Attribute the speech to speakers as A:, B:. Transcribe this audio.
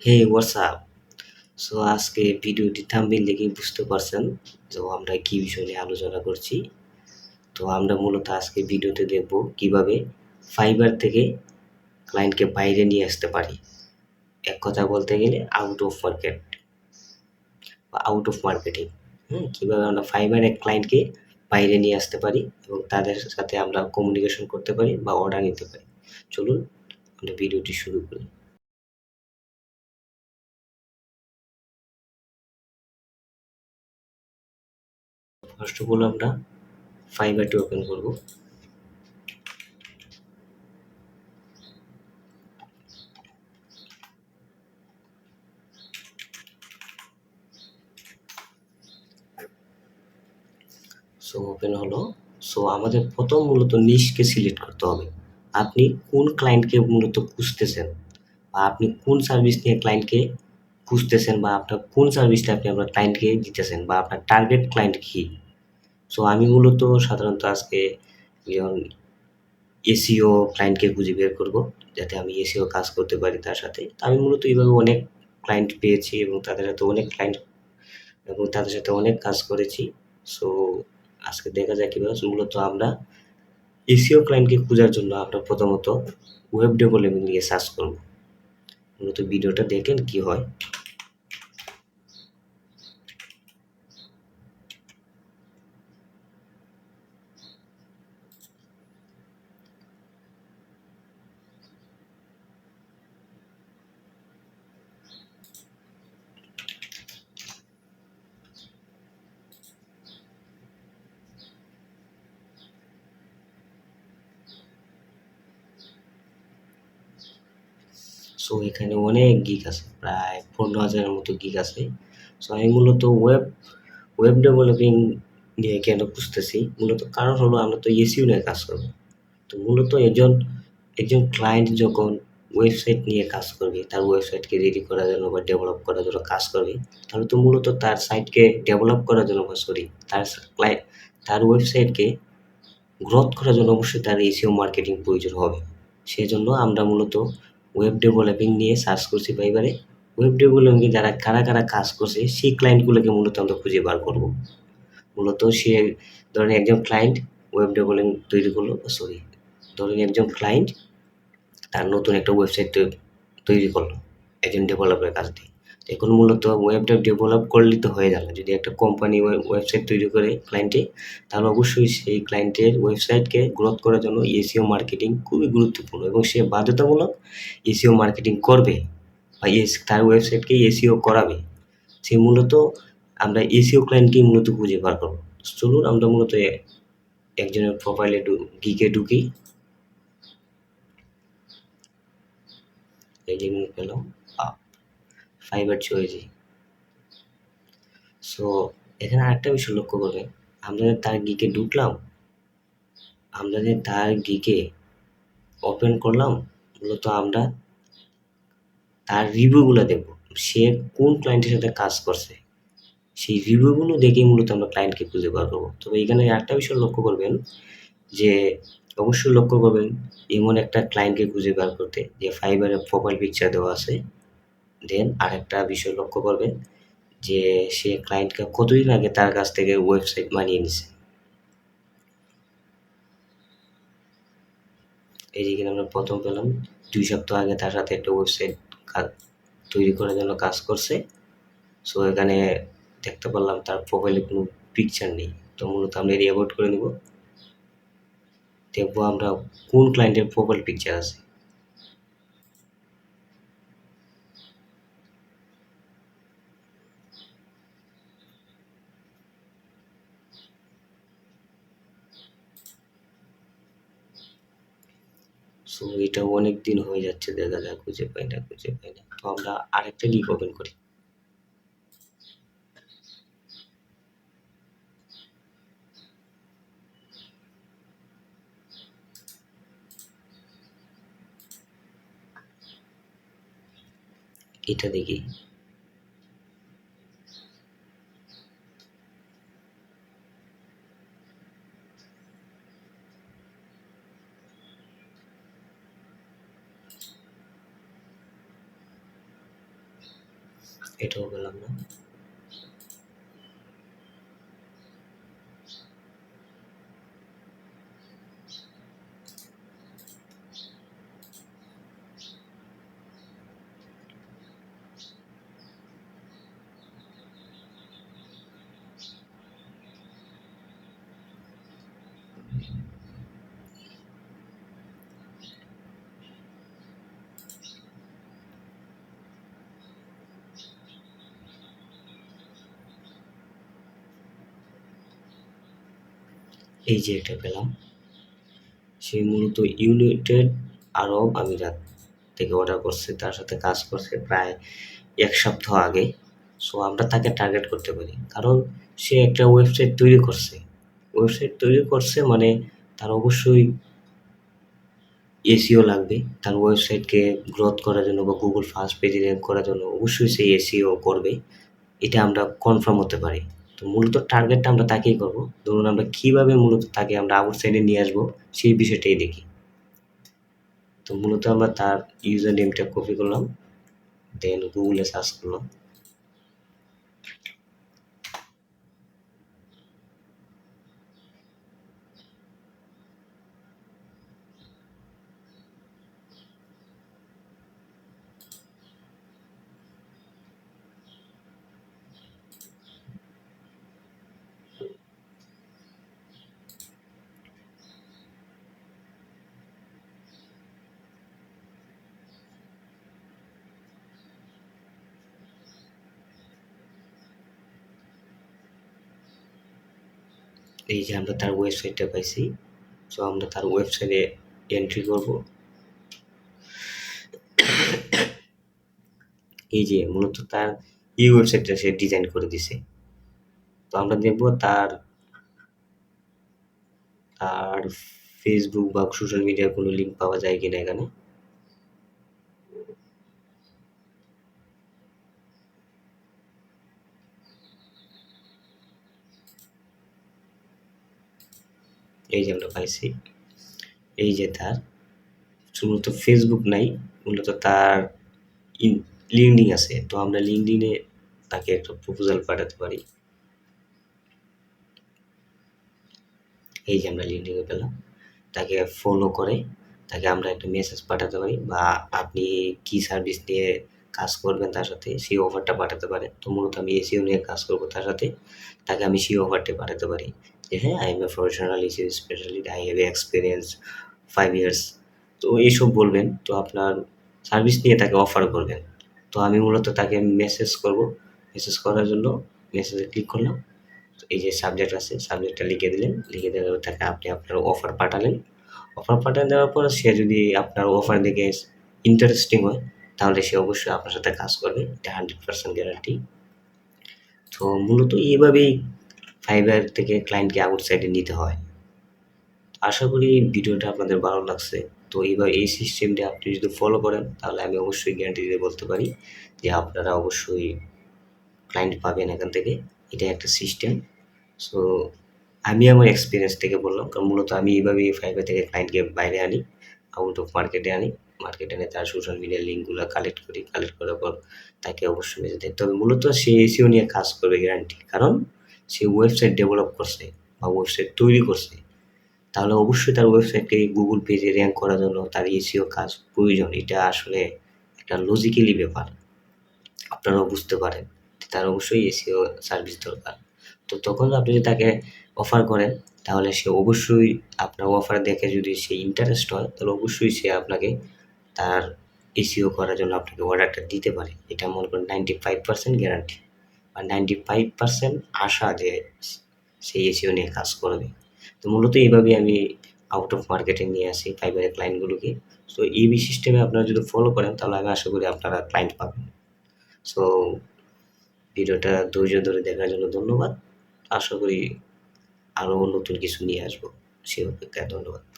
A: হে WhatsApp. So আজকে ভিডিওটি thumbnail দেখেই বুঝতে পারছেন যে আমরা কি বিষয় নিয়ে আলোচনা করছি। তো আমরা মূলত আজকে ভিডিওতে দেখব কিভাবে ফাইবার থেকে ক্লায়েন্টকে বাইরে নিয়ে আসতে পারি। এক কথা বলতে গেলে আউট অফ মার্কেট বা আউট অফ মার্কেটিং। কিভাবে আমরা ফাইবারে ক্লায়েন্টকে বাইরে নিয়ে আসতে পারি এবং তাদের সাথে আমরা কমিউনিকেশন করতে পারি বা অর্ডার নিতে পারি। চলুন আমরা ভিডিওটি শুরু করি। ফার্স্ট অফ অল আমরা ফাইবারটি ওপেন করব। সো ওপেন হলো। সো আমাদের প্রথম মূলত নিশকে সিলেক্ট করতে হবে। আপনি কোন ক্লায়েন্টকে মূলত খুঁজতেছেন বা আপনি কোন সার্ভিস নিয়ে ক্লায়েন্টকে খুঁজতেছেন বা আপনার কোন সার্ভিসটা আপনি আপনার ক্লায়েন্টকে দিতেছেন বা আপনার টার্গেট ক্লায়েন্ট কি। সো আমি মূলত সাধারণত আজকে যেমন এসিও ক্লায়েন্টকে খুঁজে বের করব, যাতে আমি এসিও কাজ করতে পারি তার সাথে। তো আমি মূলত এইভাবে অনেক ক্লায়েন্ট পেয়েছি এবং তাদের সাথে অনেক কাজ করেছি। সো আজকে দেখা যাক কীভাবে মূলত আমরা এসিও ক্লায়েন্টকে খোঁজার জন্য আমরা প্রথমত ওয়েব ডেভেলপমেন্ট নিয়ে সার্চ করব। মূলত ভিডিওটা দেখেন কি হয়। সো এখানে অনেক গিগ আছে, প্রায় 15,000-এর মতো গিগ আছে। সো আমি মূলত ওয়েব ডেভেলপিং নিয়ে কেন খুঁজতেছি, মূলত কারণ হলো আমরা তো এসইও নিয়ে কাজ করব। তো মূলত একজন ক্লায়েন্ট যখন ওয়েবসাইট নিয়ে কাজ করবে, তার ওয়েবসাইটকে রেডি করার জন্য বা ডেভেলপ করার জন্য কাজ করবে, তাহলে তো মূলত তার সাইটকে ডেভেলপ করার জন্য বা সরি তার ক্লায়েন্ট তার ওয়েবসাইটকে গ্রোথ করার জন্য অবশ্যই তার এসইও মার্কেটিং প্রয়োজন হবে। সেজন্য আমরা মূলত ওয়েব ডেভেলপিং নিয়ে সার্চ করছি ফাইবারে। ওয়েব ডেভেলপিং যারা কারা কাজ করছে সেই ক্লায়েন্টগুলোকে মূলত আমরা খুঁজে বার করব। মূলত সে ধরেন একজন ক্লায়েন্ট ওয়েব ডেভেলপিং তৈরি করলো, সরি ধরেন একজন ক্লায়েন্ট তার নতুন একটা ওয়েবসাইট তৈরি করলো একজন ডেভেলপের কাছ দিয়ে। এখন মূলত ওয়েবটা ডেভেলপ করলেই তো হয়ে যাবে। যদি একটা কোম্পানি ওয়েবসাইট তৈরি করে ক্লায়েন্টে, তাহলে অবশ্যই সেই ক্লায়েন্টের ওয়েবসাইটকে গ্রোথ করার জন্য এসইও মার্কেটিং খুবই গুরুত্বপূর্ণ এবং সে বাধ্যতামূলক এসইও মার্কেটিং করবে বা তার ওয়েবসাইটকে এসইও করাবে। সে মূলত আমরা এসইও ক্লায়েন্টকেই মূলত খুঁজে বার করবো। চলুন আমরা মূলত একজনের প্রোফাইলে গিগে ঢুকি। এই যে পেলাম ফাইবার চয়েজি। সো এখানে আরেকটা বিষয় লক্ষ্য করবেন, আমরা যে তার গিকে ঢুকলাম, আমরা যে তার গিকে ওপেন করলাম, মূলত আমরা তার রিভিউগুলো দেখব। সে কোন ক্লায়েন্টের সাথে কাজ করছে সেই রিভিউগুলো দেখেই মূলত আমরা ক্লায়েন্টকে খুঁজে বার করবো। তবে এখানে একটা বিষয় লক্ষ্য করবেন যে অবশ্যই লক্ষ্য করবেন এমন একটা ক্লায়েন্টকে খুঁজে বার করতে যে ফাইবারে প্রোফাইল পিকচার দেওয়া আছে। দেন আরেকটা বিষয় লক্ষ্য করবেন যে সে ক্লায়েন্টকে কতদিন আগে তার কাছ থেকে ওয়েবসাইট বানিয়ে নিছে। এই যে এখানে আমরা প্রথম পেলাম 2 সপ্তাহ আগে তার সাথে একটা ওয়েবসাইট তৈরি করার জন্য কাজ করছে। সো এখানে দেখতে পারলাম তার প্রোফাইলে কোনো পিকচার নেই। তো মূলত আমরা এটি অ্যাভয়েড করে নেব। দেখবো আমরা কোন ক্লায়েন্টের প্রোফাইল পিকচার আছে। সো এটা অনেক দিন হয়ে যাচ্ছে, দেখা যাক খুঁজে পাই না। তো আমরা আরেকটা লিঙ্ক ওপেন করি। এটা দেখি। এটাও পেলাম না। এই যে এটা পেলাম। সে মূলত ইউনাইটেড আরব আমিরাত থেকে অর্ডার করছে, তার সাথে কাজ করছে প্রায় ১ সপ্তাহ আগে। সো আমরা তাকে টার্গেট করতে পারি। কারণ সে একটা ওয়েবসাইট তৈরি করছে। ওয়েবসাইট তৈরি করছে মানে তার অবশ্যই এসইও লাগবে। তার ওয়েবসাইটকে গ্রোথ করার জন্য বা Google ফার্স্ট পেজে র‍্যাংক করার জন্য অবশ্যই সে এসইও করবে। এটা আমরা কনফার্ম হতে পারি। তো মূলত টার্গেটটা আমরা তাকেই করব। ধরুন আমরা কিভাবে মূলত তাকে আমরা আউটসাইডে নিয়ে আসবো সেই বিষয়টাই দেখি। তো মূলত আমরা তার ইউজার নেমটা কপি করলাম, দেন গুগলে সার্চ করলাম। এই যে আমরা তার ওয়েবসাইটটা পাইছি। সো আমরা তার ওয়েবসাইটে এন্ট্রি করব। এই যে মূলত তার এই ওয়েবসাইটটা সে ডিজাইন করে দিছে। তো আমরা দেখব তার তার ফেসবুক বা সোশ্যাল মিডিয়ার কোনো লিঙ্ক পাওয়া যায় কিনা এখানে। এই যে আমরা পাইছি। এই যে তার মূলত ফেসবুক নাই, মূলত তার লিঙ্কডিন আছে। তো আমরা লিঙ্কডিনে তাকে একটা প্রপোজাল পাঠাতে পারি। এই যে আমরা লিঙ্কডিনে পেলাম। তাকে ফলো করে তাকে আমরা একটা মেসেজ পাঠাতে পারি, বা আপনি কি সার্ভিস নিয়ে কাজ করবেন তার সাথে সেই অফারটা পাঠাতে পারেন। তো মূলত আমি এসইও নিয়ে কাজ করব তার সাথে। তাকে আমি সেই অফারটা পাঠাতে পারি যে, হ্যাঁ, I M a professional SEO specialist, I have experience 5 years. তো এইসব বলবেন। তো আপনার সার্ভিস নিয়ে তাকে অফার করবেন। তো আমি মূলত তাকে মেসেজ করব। মেসেজ করার জন্য মেসেজে ক্লিক করলাম। এই যে সাবজেক্ট আছে, সাবজেক্টটা লিখে দিলেন। লিখে দেওয়ার পর তাকে আপনি আপনার অফার পাঠালেন। অফার পাঠিয়ে দেওয়ার পর সে যদি আপনার অফার দেখে ইন্টারেস্টিং হয়, তাহলে সে অবশ্যই আপনার সাথে কাজ করবে। এটা 100% গ্যারান্টি। তো মূলত এইভাবেই ফাইবার থেকে ক্লায়েন্টকে আউটসাইডে নিতে হয়। আশা করি ভিডিওটা আপনাদের ভালো লাগছে। তো এইবার এই সিস্টেমটা আপনি যদি ফলো করেন, তাহলে আমি অবশ্যই গ্যারান্টি দিয়ে বলতে পারি যে আপনারা অবশ্যই ক্লায়েন্ট পাবেন এখান থেকে। এটা একটা সিস্টেম। সো আমি আমার এক্সপেরিয়েন্স থেকে বললাম। কারণ মূলত আমি এইভাবেই ফাইবার থেকে ক্লায়েন্টকে বাইরে আনি, আউট অফ মার্কেটে আনি। মার্কেটে এনে তার সোশ্যাল মিডিয়ার লিঙ্কগুলা কালেক্ট করি। কালেক্ট করার পর তাকে অবশ্যই মেসেজ দেই। তবে মূলত সে এসইও নিয়ে কাজ করবে গ্যারান্টি। কারণ সে ওয়েবসাইট ডেভেলপ করছে বা ওয়েবসাইট তৈরি করছে। তাহলে অবশ্যই তার ওয়েবসাইটকে Google পেজে র‍্যাংক করার জন্য তার এসইও কাজ প্রয়োজন। এটা আসলে একটা লজিক্যালি ব্যাপার। আপনারাও বুঝতে পারেন। তার অবশ্যই এসইও সার্ভিস দরকার। তো তখন আপনি যদি তাকে অফার করেন, তাহলে সে অবশ্যই আপনার অফার দেখে যদি সে ইন্টারেস্ট হয়, তাহলে অবশ্যই সে আপনাকে তার এসইও করার জন্য আপনাকে অর্ডারটা দিতে পারে। এটা মনে করেন 95% গ্যারান্টি বা 95% আশা যে সে এসইও নিয়ে কাজ করবে। তো মূলত এইভাবেই আমি আউট অফ মার্কেটে নিয়ে আসি ফাইবারের ক্লায়েন্টগুলোকে। সো এই সিস্টেমে আপনারা যদি ফলো করেন, তাহলে আমি আশা করি আপনারা ক্লায়েন্ট পাবেন। সো ভিডিওটা ধৈর্য ধরে দেখার জন্য ধন্যবাদ। আশা করি আরও নতুন কিছু নিয়ে আসবো। সে অপেক্ষায় ধন্যবাদ।